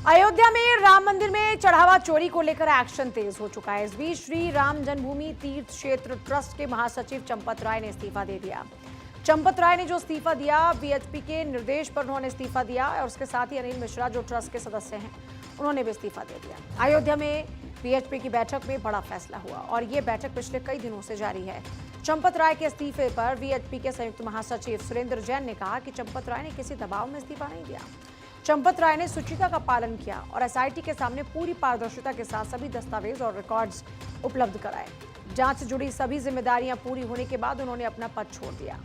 अयोध्या में राम मंदिर में चढ़ावा चोरी को लेकर एक्शन तेज हो चुका है। इस बीच श्री राम जन्मभूमि तीर्थ क्षेत्र ट्रस्ट के महासचिव चंपत राय ने इस्तीफा दे दिया। चंपत राय ने जो इस्तीफा दिया, वीएचपी के निर्देश पर उन्होंने इस्तीफा दिया और उसके साथ ही अनिल मिश्रा जो ट्रस्ट के सदस्य हैं उन्होंने भी इस्तीफा दे दिया। अयोध्या में वीएचपी की बैठक में बड़ा फैसला हुआ और ये बैठक पिछले कई दिनों से जारी है। चंपत राय के इस्तीफे पर वीएचपी के संयुक्त महासचिव सुरेंद्र जैन ने कहा कि चंपत राय ने किसी दबाव में इस्तीफा नहीं दिया। चंपत राय ने शुचिता का पालन किया और एसआईटी के सामने पूरी पारदर्शिता के साथ सभी दस्तावेज और रिकॉर्ड्स उपलब्ध कराए। जांच से जुड़ी सभी जिम्मेदारियां पूरी होने के बाद उन्होंने अपना पद छोड़ दिया।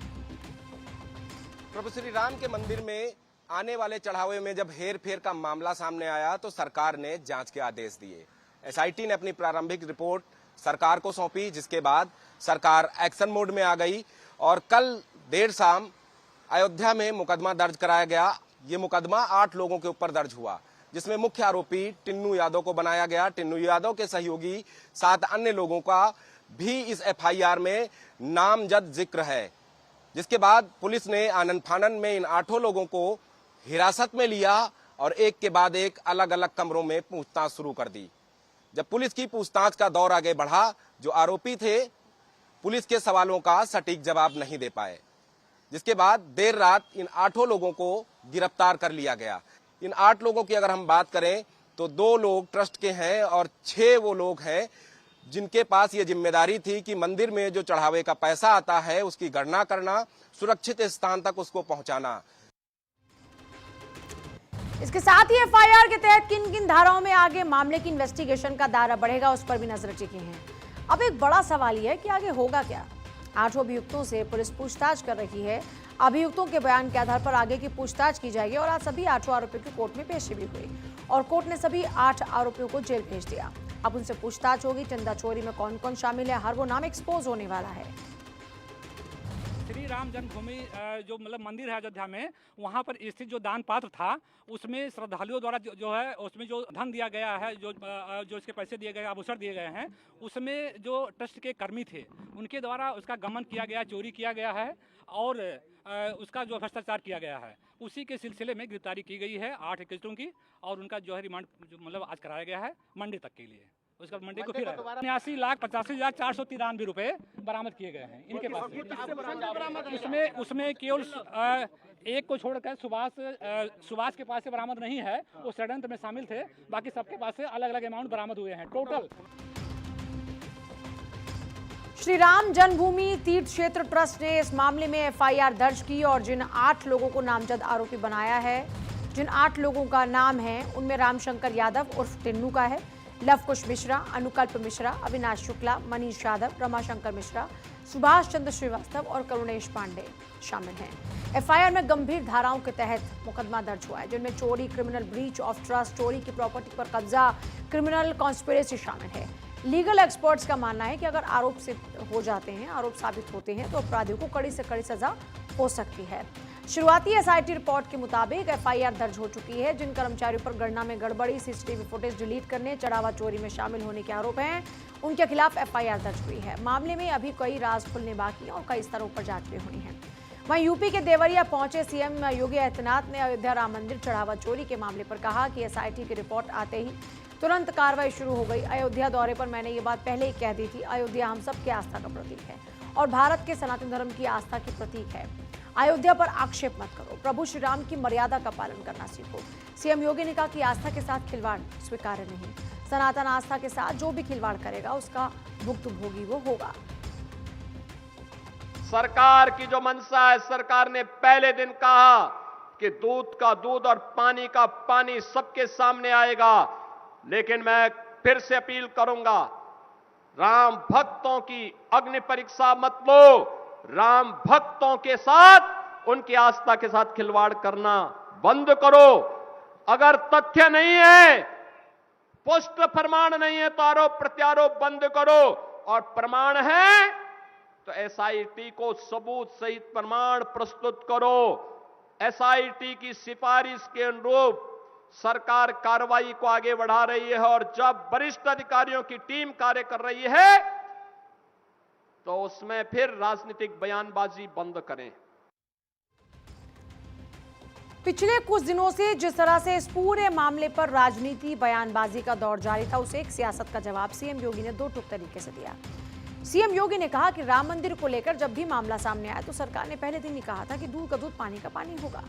प्रभु श्री राम के मंदिर में आने वाले चढ़ावे में जब हेर फेर का मामला सामने आया तो सरकार ने जांच के आदेश दिए। एसआईटी ने अपनी प्रारंभिक रिपोर्ट सरकार को सौंपी, जिसके बाद सरकार एक्शन मोड में आ गई और कल देर शाम अयोध्या में मुकदमा दर्ज कराया गया। ये मुकदमा 8 लोगों के ऊपर दर्ज हुआ, जिसमें मुख्य आरोपी टिन्नू यादव को बनाया गया। टिन्नू यादव के सहयोगी 7 अन्य लोगों का भी इस एफआईआर में नामजद जिक्र है। जिसके बाद पुलिस ने आनन फानन में इन 8 लोगों को हिरासत में लिया और एक के बाद एक अलग अलग कमरों में पूछताछ शुरू कर दी। जब पुलिस की पूछताछ का दौर आगे बढ़ा, जो आरोपी थे पुलिस के सवालों का सटीक जवाब नहीं दे पाए, जिसके बाद देर रात इन 8 लोगों को गिरफ्तार कर लिया गया। इन 8 लोगों की अगर हम बात करें तो 2 लोग ट्रस्ट के हैं और 6 वो लोग हैं जिनके पास ये जिम्मेदारी थी कि मंदिर में जो चढ़ावे का पैसा आता है उसकी गणना करना, सुरक्षित स्थान तक उसको पहुंचाना। इसके साथ ही एफआईआर के तहत किन किन धाराओं में आगे मामले की इन्वेस्टिगेशन का दायरा बढ़ेगा, उस पर भी नजर टिकी है। अब एक बड़ा सवाल यह है कि आगे होगा क्या। 8 अभियुक्तों से पुलिस पूछताछ कर रही है। अभियुक्तों के बयान के आधार पर आगे की पूछताछ की जाएगी और आज सभी 8 आरोपियों की कोर्ट में पेशी भी हुई और कोर्ट ने सभी 8 आरोपियों को जेल भेज दिया। अब उनसे पूछताछ होगी। चंदा चोरी में कौन कौन शामिल है, हर वो नाम एक्सपोज होने वाला है। श्री राम जन्मभूमि जो मंदिर है अयोध्या में, वहाँ पर स्थित जो दान पात्र था उसमें श्रद्धालुओं द्वारा जो है उसमें जो धन दिया गया है, जो इसके पैसे दिए गए, आभूषण दिए गए हैं, उसमें जो ट्रस्ट के कर्मी थे उनके द्वारा उसका गमन किया गया, चोरी किया गया है और उसका जो भ्रष्टाचार किया गया है। उसी के सिलसिले में गिरफ्तारी की गई है 8 एकिस्टों की और उनका जो है रिमांड आज कराया गया है मंडे तक के लिए। उसका मंडे को फिर 89,85,493 रुपए बरामद किए गए हैं इनके पास। उसमें केवल एक को छोड़कर सुभाष के पास से बरामद नहीं है, वो षड्यंत्र में शामिल थे। बाकी सबके पास से अलग अलग अमाउंट बरामद हुए हैं। टोटल श्री राम जन्मभूमि तीर्थ क्षेत्र ट्रस्ट ने इस मामले में एफआईआर दर्ज की और जिन 8 लोगों को नामजद आरोपी बनाया है, जिन 8 लोगों का नाम है उनमें रामशंकर यादव उर्फ टिन्नू का है, लवकुश मिश्रा, अनुकल्प मिश्रा, अविनाश शुक्ला, मनीष यादव, रमाशंकर मिश्रा, सुभाष चंद्र श्रीवास्तव और करुणेश पांडे शामिल हैं। एफआईआर में गंभीर धाराओं के तहत मुकदमा दर्ज हुआ है, जिनमें चोरी, क्रिमिनल ब्रीच ऑफ ट्रस्ट, चोरी की प्रॉपर्टी पर कब्जा, क्रिमिनल कॉन्स्पिरेसी शामिल है। लीगल एक्सपर्ट्स का मानना है कि अगर आरोप सिद्ध हो जाते हैं, आरोप साबित होते हैं तो अपराधियों को कड़ी से कड़ी सजा हो सकती है। शुरुआती एसआईटी रिपोर्ट के मुताबिक एफआईआर दर्ज हो चुकी है। जिन कर्मचारियों पर गणना में गड़बड़ी, सीसीटीवी फुटेज डिलीट करने, चढ़ावा चोरी में शामिल होने के आरोप हैं, उनके खिलाफ एफआईआर दर्ज हुई है। मामले में अभी कई राज खुलने बाकी और कई स्तरों पर जांच भी हुई है। वहीं यूपी के देवरिया पहुंचे सीएम योगी आदित्यनाथ ने अयोध्या राम मंदिर चढ़ावा चोरी के मामले पर कहा कि एसआईटी की रिपोर्ट आते ही तुरंत कार्रवाई शुरू हो गई। अयोध्या दौरे पर मैंने ये बात पहले ही कह दी थी। अयोध्या हम सबकी आस्था का प्रतीक है और भारत के सनातन धर्म की आस्था की प्रतीक है। अयोध्या पर आक्षेप मत करो, प्रभु श्री राम की मर्यादा का पालन करना सीखो। सीएम योगी ने कहा कि आस्था के साथ खिलवाड़ स्वीकार्य नहीं। सनातन आस्था के साथ जो भी खिलवाड़ करेगा उसका भुक्तभोगी वो होगा। सरकार की जो मंशा है, सरकार ने पहले दिन कहा कि दूध का दूध और पानी का पानी सबके सामने आएगा, लेकिन मैं फिर से अपील करूंगा, राम भक्तों की अग्नि परीक्षा मत लो। राम भक्तों के साथ, उनकी आस्था के साथ खिलवाड़ करना बंद करो। अगर तथ्य नहीं है, पुष्ट प्रमाण नहीं है तो आरोप प्रत्यारोप बंद करो, और प्रमाण है तो एसआईटी को सबूत सहित प्रमाण प्रस्तुत करो। एसआईटी की सिफारिश के अनुरूप सरकार कार्रवाई को आगे बढ़ा रही है और जब वरिष्ठ अधिकारियों की टीम कार्य कर रही है तो उसमें फिर राजनीतिक बयानबाजी बंद करें। पिछले कुछ दिनों से जिस तरह से इस पूरे मामले पर राजनीति बयानबाजी का दौर जारी था, उसे एक सियासत का जवाब सीएम योगी ने दो टूक तरीके से दिया। सीएम योगी ने कहा कि राम मंदिर को लेकर जब भी मामला सामने आया तो सरकार ने पहले दिन ही कहा था कि दूध का दूध पानी का पानी होगा।